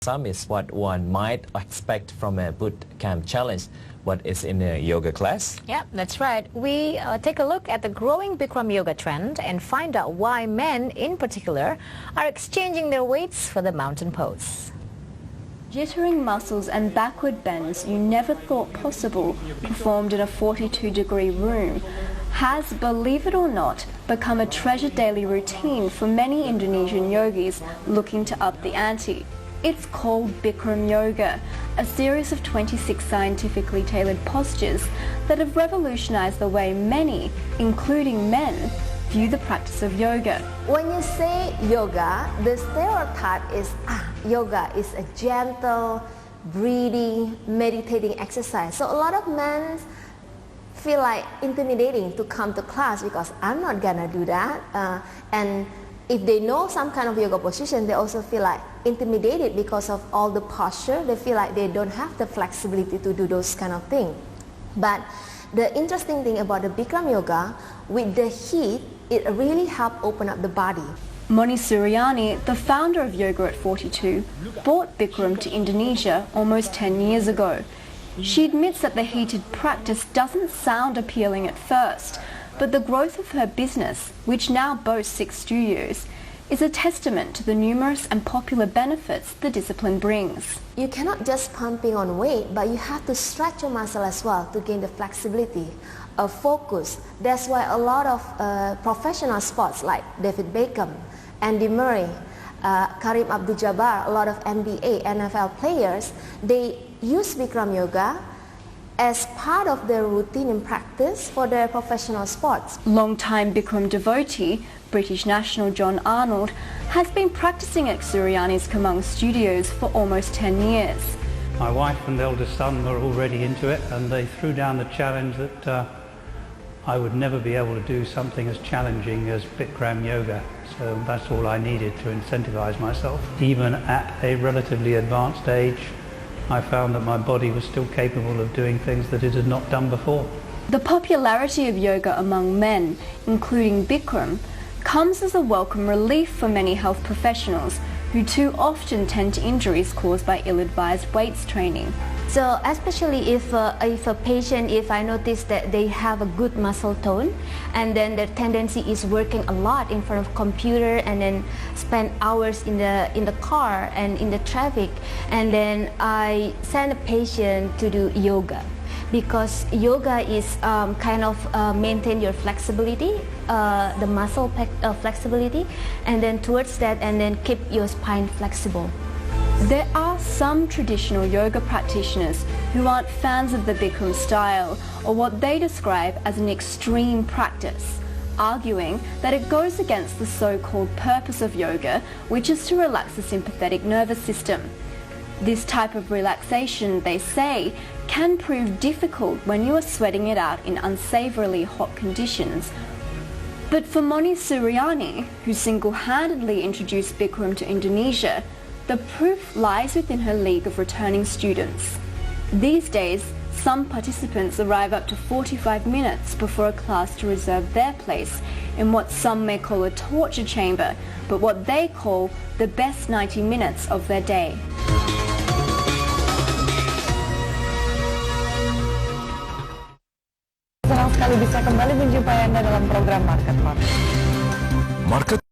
Some is what one might expect from a boot camp challenge, what is in a yoga class. Yeah, that's right. We take a look at the growing Bikram yoga trend and find out why men in particular are exchanging their weights for the mountain pose. Jittering muscles and backward bends you never thought possible performed in a 42-degree room has, believe it or not, become a treasured daily routine for many Indonesian yogis looking to up the ante. It's called Bikram Yoga, a series of 26 scientifically tailored postures that have revolutionized the way many, including men, view the practice of yoga. When you say yoga, the stereotype is yoga is a gentle, breathing, meditating exercise. So a lot of men feel like intimidating to come to class because I'm not gonna do that. And if they know some kind of yoga position, they also feel like intimidated because of all the posture. They feel like they don't have the flexibility to do those kind of things. But the interesting thing about the Bikram yoga, with the heat, it really helps open up the body. Moni Suryani, the founder of Yoga at 42, brought Bikram to Indonesia almost 10 years ago. She admits that the heated practice doesn't sound appealing at first, but the growth of her business, which now boasts 6 studios, is a testament to the numerous and popular benefits the discipline brings. You cannot just pumping on weight, but you have to stretch your muscle as well to gain the flexibility, focus. That's why a lot of professional sports like David Beckham, Andy Murray, Kareem Abdul-Jabbar, a lot of NBA, NFL players, they use Bikram yoga as part of their routine and practice for their professional sports. Long-time Bikram devotee, British national John Arnold, has been practicing at Suryani's Canggu studios for almost 10 years. My wife and eldest son were already into it, and they threw down the challenge that I would never be able to do something as challenging as Bikram yoga. So that's all I needed to incentivize myself. Even at a relatively advanced age, I found that my body was still capable of doing things that it had not done before. The popularity of yoga among men, including Bikram, comes as a welcome relief for many health professionals who too often tend to injuries caused by ill-advised weights training. So especially if a patient, if I notice that they have a good muscle tone and then their tendency is working a lot in front of computer and then spend hours in the car and in the traffic, and then I send a patient to do yoga, because yoga is kind of maintain your flexibility, the muscle flexibility, and then towards that, and then keep your spine flexible. There are some traditional yoga practitioners who aren't fans of the Bikram style or what they describe as an extreme practice, arguing that it goes against the so-called purpose of yoga, which is to relax the sympathetic nervous system. This type of relaxation, they say, can prove difficult when you are sweating it out in unsavourily hot conditions. But for Moni Suryani, who single-handedly introduced Bikram to Indonesia, the proof lies within her league of returning students. These days, some participants arrive up to 45 minutes before a class to reserve their place in what some may call a torture chamber, but what they call the best 90 minutes of their day. Senang sekali bisa kembali menjumpai Anda dalam program Market.